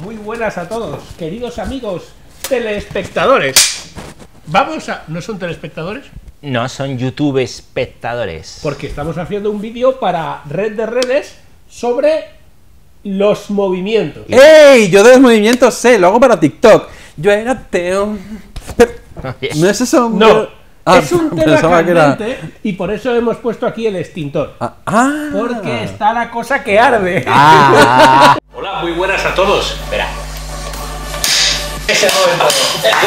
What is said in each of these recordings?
Muy buenas a todos, queridos amigos telespectadores. Vamos a... ¿No son telespectadores? No, son YouTube espectadores. Porque estamos haciendo un vídeo para Red de Redes sobre los movimientos. ¡Ey! Yo de los movimientos sé, lo hago para TikTok. Yo era ateo. ¿No es eso? No. Ah, es un tema pensaba que candente era... y por eso hemos puesto aquí el extintor. Ah. Porque está la cosa que arde. Hola, muy buenas a todos. Espera. Ese momento.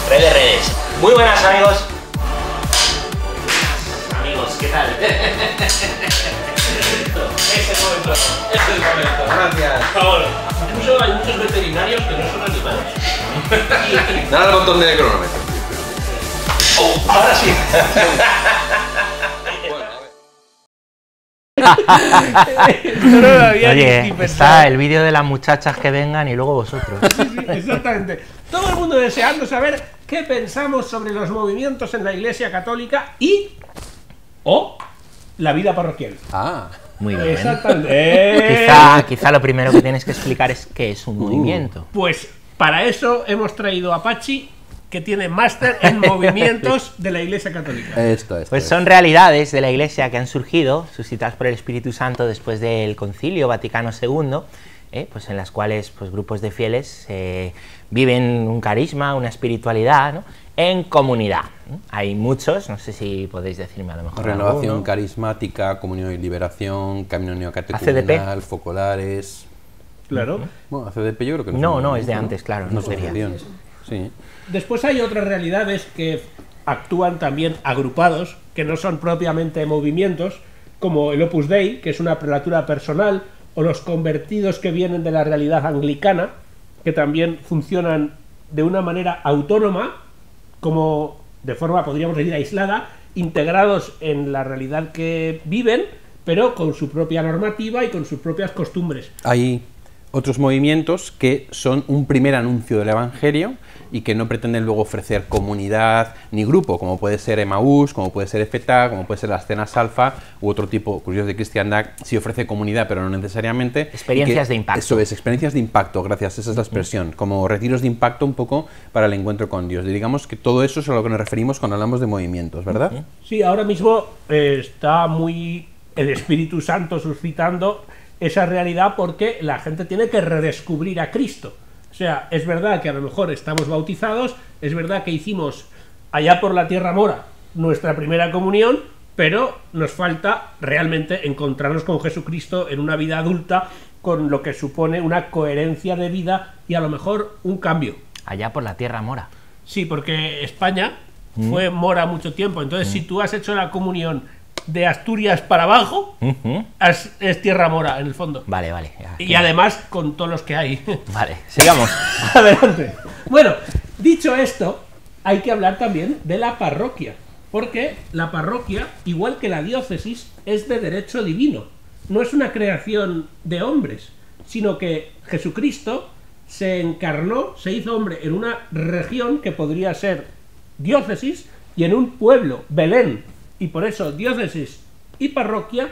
Red de Redes. Muy buenas, amigos. Amigos, ¿qué tal? Ese momento. Es el momento. Gracias. Por favor. Incluso hay muchos veterinarios que no son animales. Dale al botón de cronómetro. Ahora sí. No lo había Oye, ni pensado. está el vídeo de las muchachas que vengan y luego vosotros. Sí, exactamente. Todo el mundo deseando saber qué pensamos sobre los movimientos en la Iglesia Católica o la vida parroquial. Ah. Muy bien. Exactamente. Quizá lo primero que tienes que explicar es qué es un movimiento. Pues para eso hemos traído a Pachi, que tiene máster en movimientos de la Iglesia Católica. Esto. Pues son realidades de la Iglesia que han surgido, suscitadas por el Espíritu Santo después del Concilio Vaticano II, pues en las cuales pues, grupos de fieles viven un carisma, una espiritualidad, ¿no? En comunidad. Hay muchos, no sé si podéis decirme a lo mejor Renovación alguno. Carismática, Comunión y Liberación, Camino ACDP. Neocatecumenal, Focolares... Claro. Bueno, ACDP yo creo que No, es de antes, claro. No No sería. Sí. Después hay otras realidades que actúan también agrupados, que no son propiamente movimientos, como el Opus Dei, que es una prelatura personal, o los convertidos que vienen de la realidad anglicana, que también funcionan de una manera autónoma, como de forma, podríamos decir, aislada, integrados en la realidad que viven, pero con su propia normativa y con sus propias costumbres. Hay otros movimientos que son un primer anuncio del Evangelio y que no pretenden luego ofrecer comunidad ni grupo, como puede ser Emaús, como puede ser EFETA, como puede ser las cenas alfa u otro tipo, curiosos de cristiandad, sí ofrece comunidad, pero no necesariamente. Experiencias de impacto. Eso es, experiencias de impacto, gracias, esa es la expresión, como retiros de impacto un poco para el encuentro con Dios. Y digamos que todo eso es a lo que nos referimos cuando hablamos de movimientos, ¿verdad? Sí, ahora mismo está muy el Espíritu Santo suscitando esa realidad porque la gente tiene que redescubrir a Cristo. O sea, es verdad que a lo mejor estamos bautizados, es verdad que hicimos allá por la Tierra Mora nuestra primera comunión, pero nos falta realmente encontrarnos con Jesucristo en una vida adulta, con lo que supone una coherencia de vida y a lo mejor un cambio. Allá por la Tierra Mora. Sí, porque España fue mora mucho tiempo, entonces si tú has hecho la comunión de Asturias para abajo, es Tierra Mora en el fondo. Vale. Y además con todos los que hay. Vale, sigamos. Adelante. Bueno, dicho esto, hay que hablar también de la parroquia, porque la parroquia, igual que la diócesis, es de derecho divino. No es una creación de hombres, sino que Jesucristo se encarnó, se hizo hombre en una región que podría ser diócesis y en un pueblo, Belén. Y por eso diócesis y parroquia,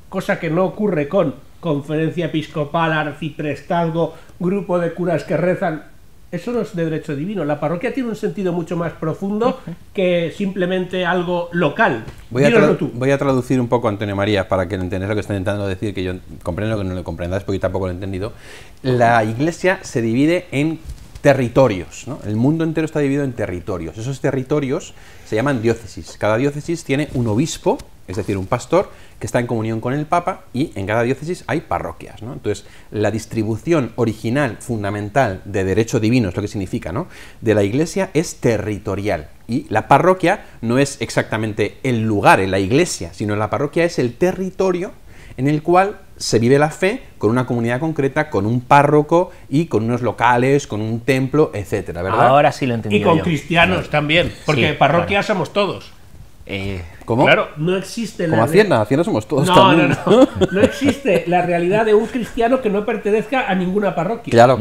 cosa que no ocurre con conferencia episcopal, arciprestazgo, grupo de curas que rezan, eso no es de derecho divino. La parroquia tiene un sentido mucho más profundo que simplemente algo local. Voy Dínoslo a traducir un poco, Antonio María, para que entendáis lo que está intentando decir, que yo comprendo que no lo comprendáis porque yo tampoco lo he entendido. La Iglesia se divide en territorios, ¿no? El mundo entero está dividido en territorios. Esos territorios se llaman diócesis. Cada diócesis tiene un obispo, es decir, un pastor, que está en comunión con el Papa, y en cada diócesis hay parroquias, ¿no? Entonces, la distribución original, fundamental, de derecho divino, es lo que significa, ¿no?, de la Iglesia es territorial. Y la parroquia no es exactamente el lugar en la Iglesia, sino la parroquia es el territorio en el cual se vive la fe con una comunidad concreta, con un párroco y con unos locales, con un templo, etcétera, ¿verdad? Ahora sí lo he entendido. Y con yo. cristianos también, porque Sí, parroquia claro. somos todos. ¿Cómo? Claro, no existe Como Hacienda somos todos No, también. no existe la realidad de un cristiano que no pertenezca a ninguna parroquia. Claro.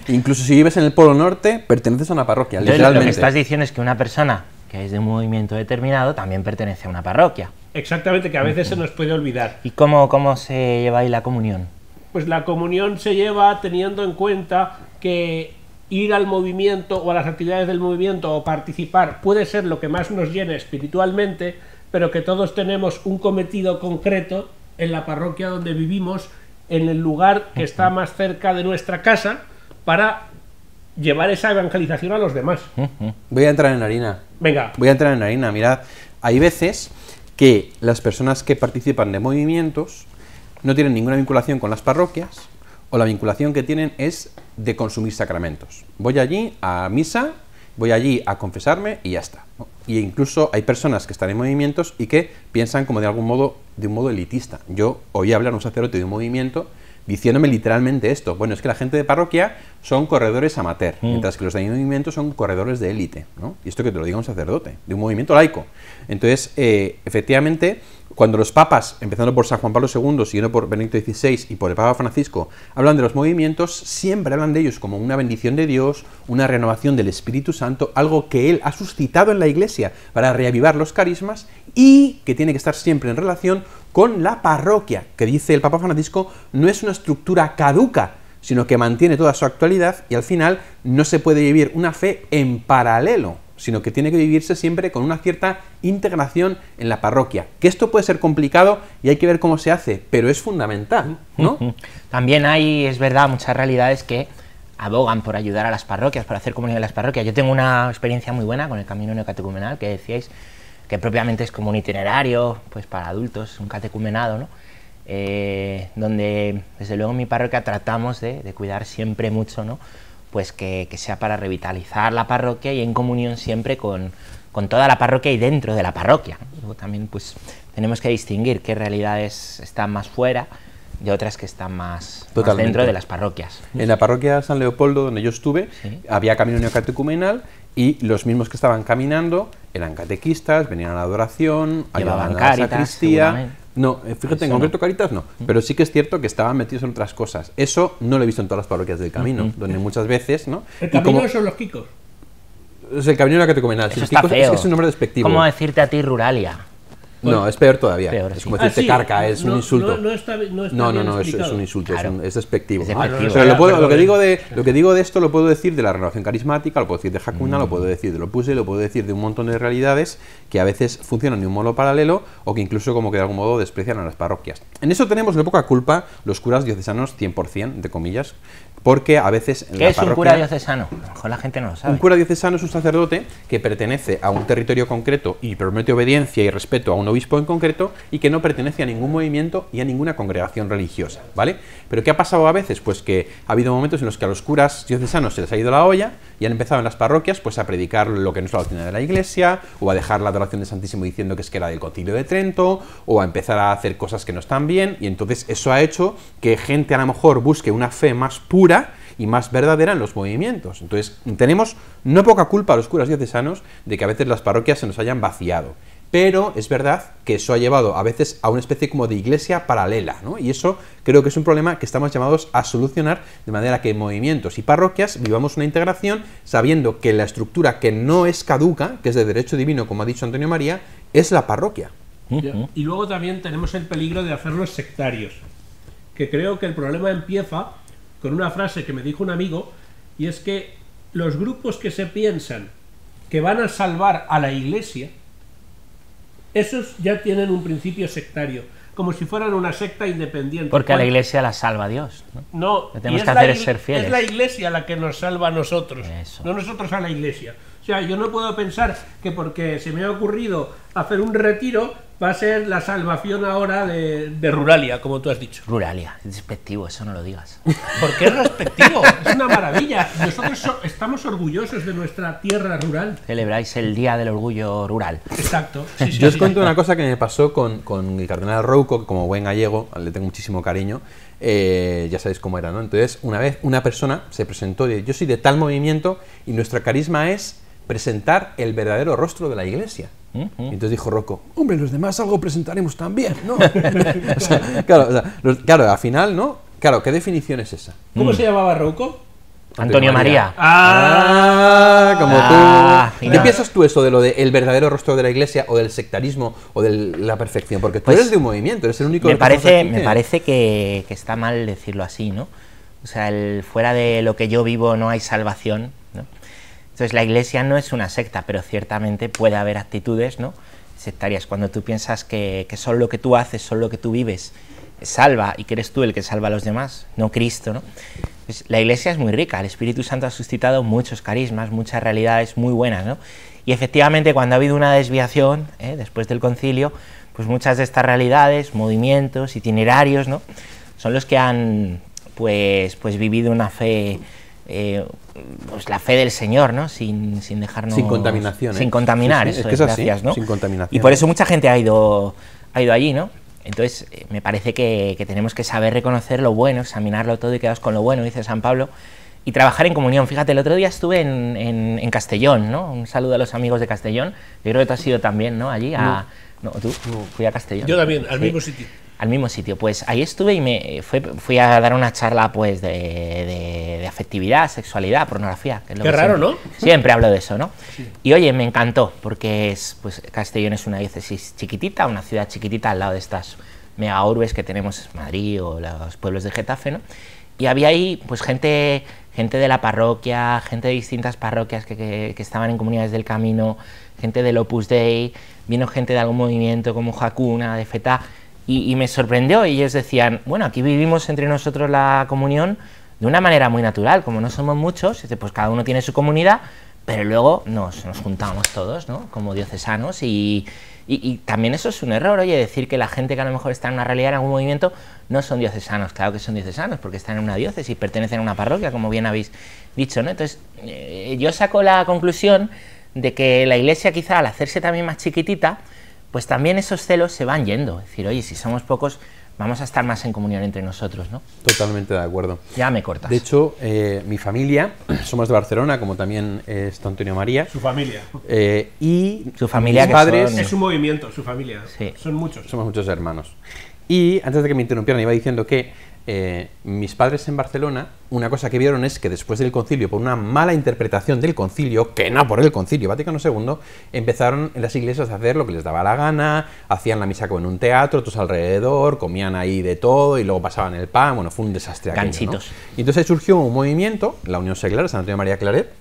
Incluso si vives en el Polo Norte, perteneces a una parroquia, Entonces, literalmente. lo que estás diciendo es que una persona que es de un movimiento determinado también pertenece a una parroquia. Exactamente, que a veces se nos puede olvidar. ¿Y cómo se lleva ahí la comunión? Pues la comunión se lleva teniendo en cuenta que ir al movimiento o a las actividades del movimiento o participar puede ser lo que más nos llene espiritualmente, pero que todos tenemos un cometido concreto en la parroquia donde vivimos, en el lugar que está más cerca de nuestra casa, para llevar esa evangelización a los demás. Voy a entrar en harina. Venga. Voy a entrar en harina. Mirad, hay veces que las personas que participan de movimientos no tienen ninguna vinculación con las parroquias, o la vinculación que tienen es de consumir sacramentos. Voy allí a misa, voy allí a confesarme y ya está, ¿no? Y incluso hay personas que están en movimientos y que piensan como de un modo elitista. Yo oí hablar a un sacerdote de un movimiento diciéndome literalmente esto: bueno, es que la gente de parroquia son corredores amateur, mientras que los de movimiento son corredores de élite, ¿no? Y esto que te lo diga un sacerdote, de un movimiento laico. Entonces, efectivamente, cuando los papas, empezando por San Juan Pablo II, siguiendo por Benedicto XVI y por el Papa Francisco, hablan de los movimientos, siempre hablan de ellos como una bendición de Dios, una renovación del Espíritu Santo, algo que Él ha suscitado en la Iglesia para reavivar los carismas y que tiene que estar siempre en relación con la parroquia, que dice el Papa Francisco, no es una estructura caduca, sino que mantiene toda su actualidad y al final no se puede vivir una fe en paralelo, sino que tiene que vivirse siempre con una cierta integración en la parroquia. Que esto puede ser complicado y hay que ver cómo se hace, pero es fundamental, ¿no? También hay, es verdad, muchas realidades que abogan por ayudar a las parroquias, por hacer comunión en las parroquias. Yo tengo una experiencia muy buena con el camino neocatecumenal, que decíais, que propiamente es como un itinerario pues para adultos, un catecumenado, ¿no? Donde desde luego en mi parroquia tratamos de cuidar siempre mucho, ¿no? Pues que sea para revitalizar la parroquia y en comunión siempre con toda la parroquia y dentro de la parroquia. Luego también pues tenemos que distinguir qué realidades están más fuera de otras que están más dentro de las parroquias. En la parroquia San Leopoldo, donde yo estuve, sí, había camino neocatecumenal y los mismos que estaban caminando eran catequistas, venían a la adoración, llevaban a Cáritas, la sacristía. No, fíjate, eso en concreto no. Cáritas no, pero sí que es cierto que estaban metidos en otras cosas. Eso no lo he visto en todas las parroquias del camino, donde muchas veces, ¿no? ¿El camino son los Kikos? Es el camino neocatecumenal. Eso está feo. Es que es un nombre despectivo. ¿Cómo decirte a ti Ruralia? No, es peor todavía. Peor, es como decirte carca, es un insulto. No, es un insulto, claro. es despectivo. Es despectivo. Pero lo que digo de esto lo puedo decir de la renovación carismática, lo puedo decir de Jacuna, lo puedo decir de Opuse, lo puedo decir de un montón de realidades que a veces funcionan de un modo paralelo o que incluso como que de algún modo desprecian a las parroquias. En eso tenemos de poca culpa los curas diocesanos 100%, de comillas, porque a veces en ¿Qué es un cura diocesano? A lo mejor la gente no lo sabe. Un cura diocesano es un sacerdote que pertenece a un territorio concreto y promete obediencia y respeto a un obispo en concreto y que no pertenece a ningún movimiento y a ninguna congregación religiosa, ¿vale? Pero ¿qué ha pasado a veces? Pues que ha habido momentos en los que a los curas diocesanos se les ha ido la olla y han empezado en las parroquias pues a predicar lo que no es la doctrina de la Iglesia, o a dejar la adoración del Santísimo diciendo que es que era del Concilio de Trento, o a empezar a hacer cosas que no están bien, y entonces eso ha hecho que gente a lo mejor busque una fe más pura y más verdadera en los movimientos. Entonces tenemos no poca culpa a los curas diocesanos de que a veces las parroquias se nos hayan vaciado, pero es verdad que eso ha llevado a veces a una especie como de iglesia paralela, ¿no? Y eso creo que es un problema que estamos llamados a solucionar, de manera que en movimientos y parroquias vivamos una integración sabiendo que la estructura que no es caduca, que es de derecho divino, como ha dicho Antonio María, es la parroquia. Y luego también tenemos el peligro de hacerlos sectarios, que creo que el problema empieza con una frase que me dijo un amigo, y es que los grupos que se piensan que van a salvar a la Iglesia, esos ya tienen un principio sectario, como si fueran una secta independiente. Porque a la Iglesia la salva Dios, ¿no? No, lo que tenemos que hacer es ser fieles. Es la Iglesia la que nos salva a nosotros, no nosotros a la Iglesia. O sea, yo no puedo pensar que porque se me ha ocurrido hacer un retiro va a ser la salvación ahora de Ruralia, como tú has dicho. Ruralia, es despectivo, eso no lo digas. ¿Por qué es respectivo? Es una maravilla. Nosotros estamos orgullosos de nuestra tierra rural. Celebráis el Día del Orgullo Rural. Exacto. Yo os cuento una cosa que me pasó con el cardenal Rouco, que como buen gallego le tengo muchísimo cariño. Ya sabéis cómo era, ¿no? Entonces, una vez una persona se presentó y yo soy de tal movimiento y nuestro carisma es presentar el verdadero rostro de la Iglesia. Y entonces dijo Rocco, hombre, los demás algo presentaremos también, ¿no? Claro, al final, ¿no? Claro, ¿qué definición es esa? ¿Cómo se llamaba Rocco? Antonio María. Como tú. ¿Qué piensas tú eso de lo del verdadero rostro de la Iglesia o del sectarismo o de la perfección? Porque tú eres de un movimiento, eres el único... Me parece que está mal decirlo así, ¿no? O sea, fuera de lo que yo vivo no hay salvación, ¿no? Entonces la Iglesia no es una secta, pero ciertamente puede haber actitudes, ¿no?, sectarias. Cuando tú piensas que solo lo que tú haces, solo lo que tú vives, salva y que eres tú el que salva a los demás, no Cristo, ¿no? Pues la Iglesia es muy rica, el Espíritu Santo ha suscitado muchos carismas, muchas realidades muy buenas, ¿no? Y efectivamente cuando ha habido una desviación, después del concilio, pues muchas de estas realidades, movimientos, itinerarios, ¿no?, son los que han pues vivido una fe, pues la fe del Señor, ¿no?, sin dejarnos... Sin contaminación, Sin contaminar, sí, eso es que es así, gracias, ¿no? sin contaminación. Y por eso mucha gente ha ido allí, ¿no? Entonces, me parece que tenemos que saber reconocer lo bueno, examinarlo todo y quedaros con lo bueno, dice San Pablo, y trabajar en comunión. Fíjate, el otro día estuve en Castellón, ¿no? Un saludo a los amigos de Castellón. Yo creo que tú has ido también, ¿no?, allí. No, tú fui a Castellón. Yo también, al mismo sitio. Al mismo sitio. Pues ahí estuve y fui a dar una charla pues de afectividad, sexualidad, pornografía. Que es lo Qué que raro, siempre, ¿no? Siempre hablo de eso, ¿no? Sí. Y oye, me encantó, porque pues Castellón es una diócesis chiquitita, una ciudad chiquitita al lado de estas mega urbes que tenemos Madrid o los pueblos de Getafe, ¿no? Y había ahí pues gente de la parroquia, gente de distintas parroquias que estaban en Comunidades del Camino, gente del Opus Dei, vino gente de algún movimiento como Hakuna, de Feta, y me sorprendió. Y ellos decían, bueno, aquí vivimos entre nosotros la comunión de una manera muy natural, como no somos muchos, pues cada uno tiene su comunidad, pero luego nos juntamos todos, ¿no?, como diocesanos, y también eso es un error, oye, decir que la gente que a lo mejor está en una realidad, en algún movimiento, no son diocesanos. Claro que son diocesanos, porque están en una diócesis, pertenecen a una parroquia, como bien habéis dicho, ¿no? Entonces, yo saco la conclusión de que la Iglesia, quizá al hacerse también más chiquitita, pues también esos celos se van yendo. Es decir, oye, si somos pocos, vamos a estar más en comunión entre nosotros, ¿no? Totalmente de acuerdo. Ya me cortas. De hecho, mi familia, somos de Barcelona, como también es Antonio María. Su familia. Y Su familia, mis que padres... son... Es un movimiento, su familia. Sí. Son muchos. Somos muchos hermanos. Y antes de que me interrumpieran, iba diciendo que mis padres en Barcelona, una cosa que vieron es que después del concilio, por una mala interpretación del concilio, que no por el concilio Vaticano II, empezaron en las iglesias a hacer lo que les daba la gana, hacían la misa como en un teatro, todos alrededor, comían ahí de todo y luego pasaban el pan. Bueno, fue un desastre aquello, Ganchitos. ¿no? Y entonces surgió un movimiento, la Unión Seglar, San Antonio María Claret,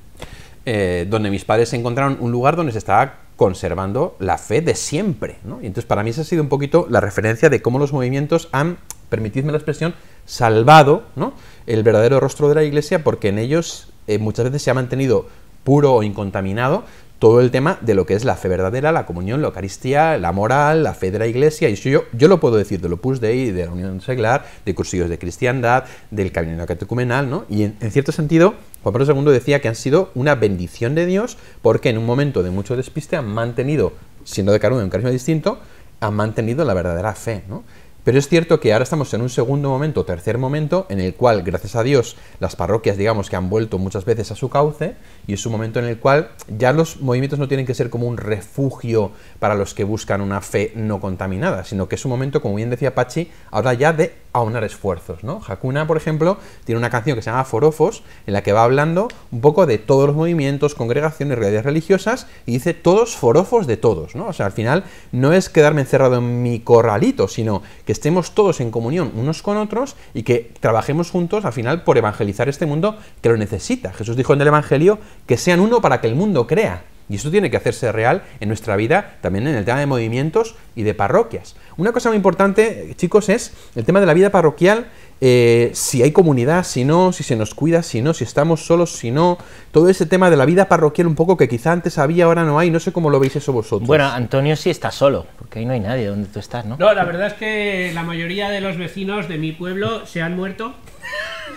donde mis padres encontraron un lugar donde se estaba conservando la fe de siempre, ¿no? Y entonces para mí esa ha sido un poquito la referencia de cómo los movimientos han, permitidme la expresión, salvado, ¿no?, el verdadero rostro de la Iglesia, porque en ellos muchas veces se ha mantenido puro o incontaminado todo el tema de lo que es la fe verdadera, la comunión, la Eucaristía, la moral, la fe de la Iglesia. Y eso yo lo puedo decir del Opus Dei, de la Unión Seglar, de cursillos de cristiandad, del Camino Catecumenal, ¿no? Y en cierto sentido, Juan Pablo II decía que han sido una bendición de Dios, porque en un momento de mucho despiste han mantenido, siendo de cada uno un carisma distinto, han mantenido la verdadera fe, ¿no? Pero es cierto que ahora estamos en un segundo momento, tercer momento, en el cual, gracias a Dios, las parroquias, digamos, que han vuelto muchas veces a su cauce, y es un momento en el cual ya los movimientos no tienen que ser como un refugio para los que buscan una fe no contaminada, sino que es un momento, como bien decía Pachi, ahora ya de aunar esfuerzos, ¿no? Hakuna, por ejemplo, tiene una canción que se llama Forofos, en la que va hablando un poco de todos los movimientos, congregaciones, realidades religiosas, y dice todos forofos de todos, ¿no? O sea, al final no es quedarme encerrado en mi corralito, sino que estemos todos en comunión unos con otros y que trabajemos juntos, al final, por evangelizar este mundo que lo necesita. Jesús dijo en el Evangelio que sean uno para que el mundo crea. Y esto tiene que hacerse real en nuestra vida, también en el tema de movimientos y de parroquias. Una cosa muy importante, chicos, es el tema de la vida parroquial, si hay comunidad, si no, si se nos cuida, si no, si estamos solos, si no. Todo ese tema de la vida parroquial un poco que quizá antes había, ahora no hay. No sé cómo lo veis eso vosotros. Bueno, Antonio sí está solo, porque ahí no hay nadie donde tú estás, ¿no? No, la verdad es que la mayoría de los vecinos de mi pueblo se han muerto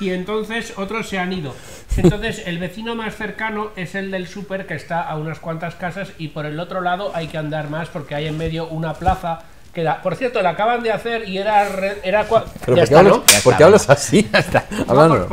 y entonces otros se han ido. Entonces el vecino más cercano es el del súper, que está a unas cuantas casas, y por el otro lado hay que andar más porque hay en medio una plaza que da, por cierto, la acaban de hacer y era Pero ya está, ¿no? ¿por qué hablas así? Háblanos,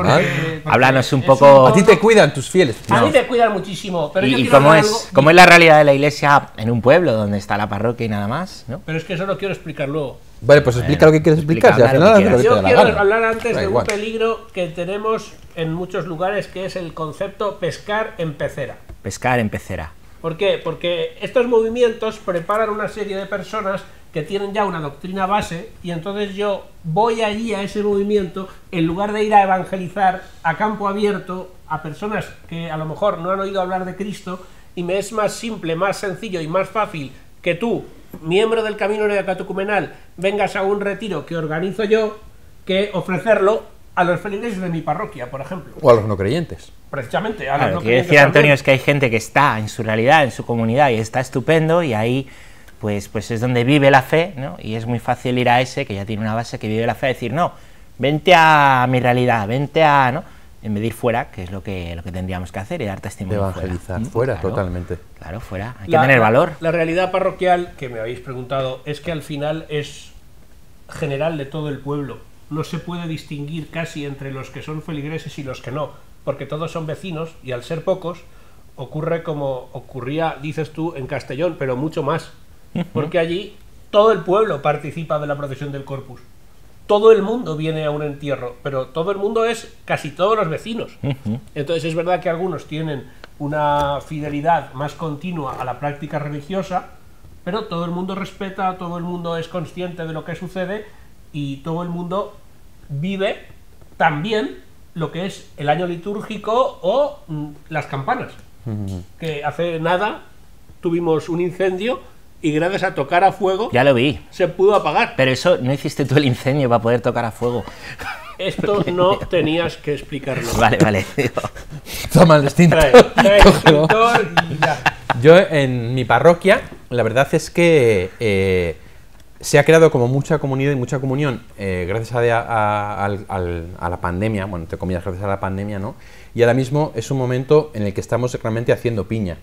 Háblanos un poco. A ti te cuidan tus fieles. A No. mí te cuidan muchísimo, pero yo ¿Y quiero cómo hablar es, algo- cómo es la realidad de la Iglesia en un pueblo donde está la parroquia y nada más, ¿no? Pero es que eso lo quiero explicar luego. Vale, pues explica lo que quieres explicar. explica, Si al habla final lo haces que lo que te Yo da la quiero gana. hablar antes Da de igual. un peligro que tenemos en muchos lugares, que es el concepto pescar en pecera. Pescar en pecera. ¿Por qué? Porque estos movimientos preparan una serie de personas que tienen ya una doctrina base, y entonces yo voy allí a ese movimiento en lugar de ir a evangelizar a campo abierto a personas que a lo mejor no han oído hablar de Cristo, y me es más simple, más sencillo y más fácil que tú, miembro del Camino Neocatecumenal, vengas a un retiro que organizo yo, que ofrecerlo a los feligreses de mi parroquia, por ejemplo. O a los no creyentes. Precisamente, a Claro, los no lo que quiere creyentes decir Antonio también. es que hay gente que está en su realidad, en su comunidad, y está estupendo, y ahí pues es donde vive la fe, ¿no? Y es muy fácil ir a ese, que ya tiene una base, que vive la fe, a decir, no, vente a mi realidad, vente a... ¿no? En vez de ir fuera, que es lo que tendríamos que hacer, y dar testimonio Evangelizar fuera. fuera, totalmente. Claro, fuera. Hay que tener valor. La realidad parroquial, que me habéis preguntado, es que al final es general de todo el pueblo. No se puede distinguir casi entre los que son feligreses y los que no, porque todos son vecinos, y al ser pocos, ocurre como ocurría, dices tú, en Castellón, pero mucho más. Porque allí todo el pueblo participa de la procesión del Corpus. Todo el mundo viene a un entierro, pero todo el mundo es casi todos los vecinos. Entonces es verdad que algunos tienen una fidelidad más continua a la práctica religiosa, pero todo el mundo respeta, todo el mundo es consciente de lo que sucede, y todo el mundo vive también lo que es el año litúrgico o las campanas. Que hace nada tuvimos un incendio y gracias a tocar a fuego Ya lo vi. se pudo apagar. Pero eso, ¿no hiciste tú el incendio para poder tocar a fuego? Esto no tenías que explicarlo. Vale, vale. Digo, Toma el extintor. Trae el extintor y ya. Yo en mi parroquia, la verdad es que se ha creado como mucha comunidad y mucha comunión gracias a la pandemia, bueno, entre comillas, gracias a la pandemia, ¿no? Y ahora mismo es un momento en el que estamos realmente haciendo piña,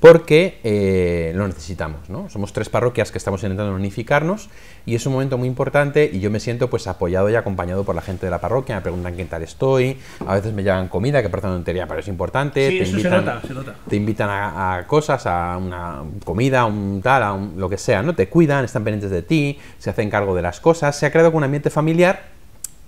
porque lo necesitamos, ¿no? Somos 3 parroquias que estamos intentando unificarnos, y es un momento muy importante, y yo me siento pues apoyado y acompañado por la gente de la parroquia. Me preguntan qué tal estoy, a veces me llevan comida, que parece una tontería, pero es importante. Sí, eso se nota, se nota. Te invitan a cosas, a una comida, lo que sea, ¿no? Te cuidan, están pendientes de ti, se hacen cargo de las cosas. Se ha creado un ambiente familiar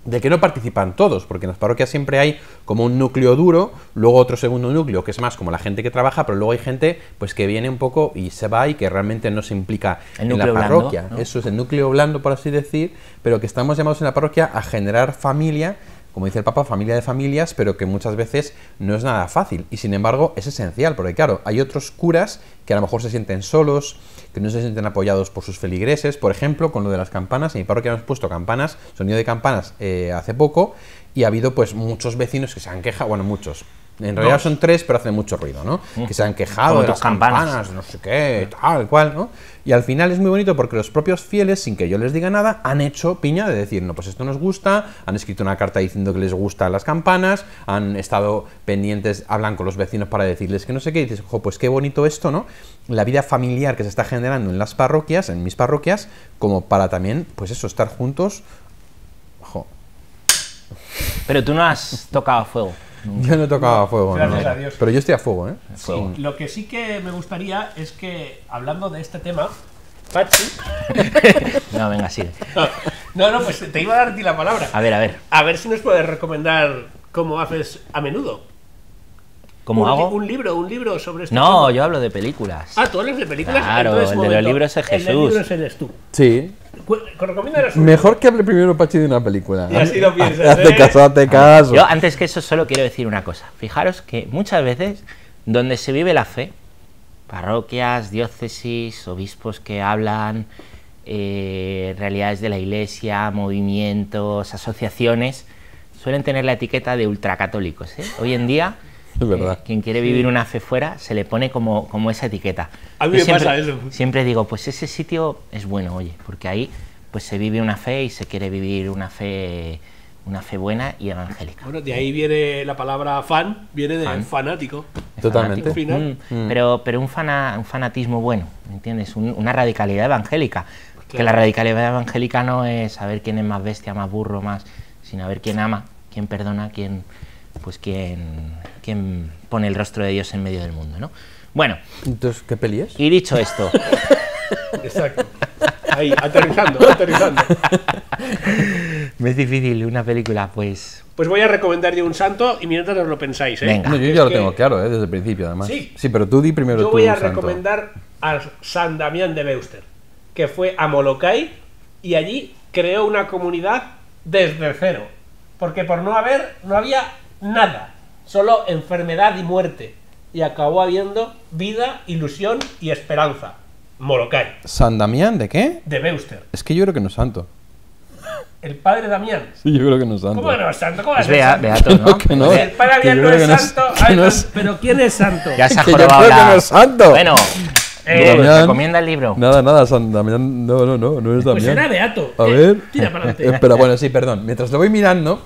de que no participan todos, porque en las parroquias siempre hay como un núcleo duro, luego otro segundo núcleo que es más como la gente que trabaja, pero luego hay gente pues que viene un poco y se va, y que realmente no se implica en la parroquia. Blando, ¿no? Eso es el núcleo blando, por así decir, pero que estamos llamados en la parroquia a generar familia, como dice el Papa, familia de familias, pero que muchas veces no es nada fácil, y sin embargo es esencial, porque claro, hay otros curas que a lo mejor se sienten solos, que no se sienten apoyados por sus feligreses. Por ejemplo, con lo de las campanas, en mi parroquia hemos puesto campanas, sonido de campanas hace poco, y ha habido pues muchos vecinos que se han quejado, bueno, muchos, en realidad son 3, pero hacen mucho ruido, ¿no? Que se han quejado Como de tus las campanas, no sé qué, tal cual, ¿no? Y al final es muy bonito porque los propios fieles, sin que yo les diga nada, han hecho piña de decir, no, pues esto nos gusta, han escrito una carta diciendo que les gustan las campanas, han estado pendientes, hablan con los vecinos para decirles que no sé qué, y dices, ojo, pues qué bonito esto, ¿no? La vida familiar que se está generando en las parroquias, en mis parroquias, como para también, pues eso, estar juntos. Ojo. pero tú no has tocado a fuego. Yo no he tocado a fuego, Gracias ¿no? a Dios. Pero yo estoy a fuego, ¿eh? Sí, lo que sí que me gustaría es que, hablando de este tema, Pachi... No, venga, sigue. No, pues te iba a dar a ti la palabra. A ver. A ver si nos puedes recomendar cómo haces a menudo. ¿Cómo hago? Un libro sobre esto. No, yo hablo de películas. Ah, ¿tú hablas de películas? Claro, Entonces, el un de los momento, libros es El de Jesús. libros eres tú. Sí. Recomiéndanos un Mejor que hable primero Pachi de una película. Y así lo piensas, Hazte caso, hazte caso. Yo, antes que eso, solo quiero decir una cosa. Fijaros que muchas veces, donde se vive la fe, parroquias, diócesis, obispos que hablan, realidades de la iglesia, movimientos, asociaciones, suelen tener la etiqueta de ultracatólicos, ¿eh? Hoy en día, Es verdad. quien quiere vivir una fe fuera, se le pone como esa etiqueta. A mí Yo me siempre, pasa eso. Siempre digo, pues ese sitio es bueno, oye, porque ahí pues se vive una fe y se quiere vivir una fe buena y evangélica. Bueno, de ahí viene la palabra fan, viene de Fan. fanático. Totalmente. Al final. Pero un fanatismo bueno, ¿me entiendes? Una radicalidad evangélica. Que la radicalidad evangélica no es saber quién es más bestia, más burro, más, sino a ver quién ama, quién perdona, quién pone el rostro de Dios en medio del mundo, ¿no? Bueno, Entonces, ¿qué peli es? y dicho esto, Exacto. Ahí, aterrizando. me es difícil una película, pues... Pues voy a recomendar yo un santo y mientras os lo pensáis, ¿eh? Venga. No, yo Es ya lo que tengo claro, desde el principio, además. Sí. Sí, pero tú di primero Yo tú, voy a santo. recomendar a San Damián de Beuster. que fue a Molokai y allí creó una comunidad desde cero. Porque por no había nada, solo enfermedad y muerte. Y acabó habiendo vida, ilusión y esperanza. Molokai, ¿San Damián de qué? de Beuster. Es que yo creo que no es santo. El padre Damián. Sí, yo creo que no es santo. ¿Cómo que no es santo? ¿Cómo va a Es ser santo? beato, ¿no? Que no. Si el padre Que Damián yo no creo es que no es- santo. que Ay, no es- pero ¿quién es santo? Ya se ha Que yo jorobado creo que la... no es santo. Bueno, Damián. recomienda el libro. Nada, San Damián. No es Pues Damián. era beato. A ver. Tira para adelante. Espera, bueno, sí, perdón. Mientras lo voy mirando,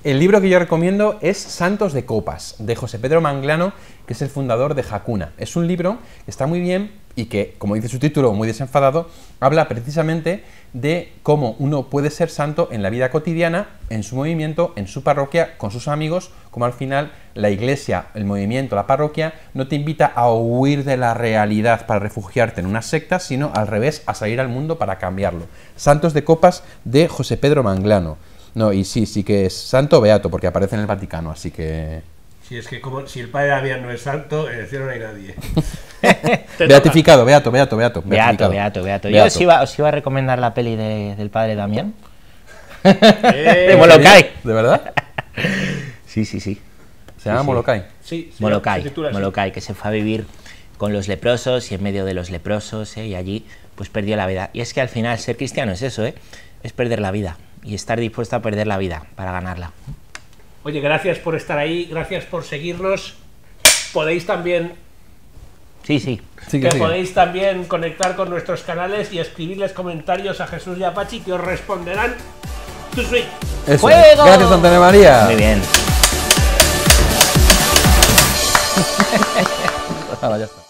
el libro que yo recomiendo es Santos de Copas, de José Pedro Manglano, que es el fundador de Hakuna. Es un libro que está muy bien y que, como dice su título, muy desenfadado, habla precisamente de cómo uno puede ser santo en la vida cotidiana, en su movimiento, en su parroquia, con sus amigos, como al final la iglesia, el movimiento, la parroquia, no te invita a huir de la realidad para refugiarte en una secta, sino al revés, a salir al mundo para cambiarlo. Santos de Copas de José Pedro Manglano. No, y sí que es santo beato, porque aparece en el Vaticano, así que... Si es que como si el padre Damián no es santo, en el cielo no hay nadie. Beatificado, beato. Beato. Beato. Yo os iba a recomendar la peli del padre Damián. De Molokai. ¿De verdad? Sí. Se llama sí. Molokai. Sí, se Molokai, titula así. Molokai, que se fue a vivir con los leprosos y en medio de los leprosos, y allí pues perdió la vida. Y es que al final ser cristiano es eso, es perder la vida y estar dispuesto a perder la vida para ganarla. Oye, gracias por estar ahí, gracias por seguirnos. Podéis también Sí. Sigue. podéis también conectar con nuestros canales y escribirles comentarios a Jesús y a Pachi, que os responderán. Tu sweet. Eso. ¡Fuego! Gracias, Santa María. Muy bien. Ahora ya está.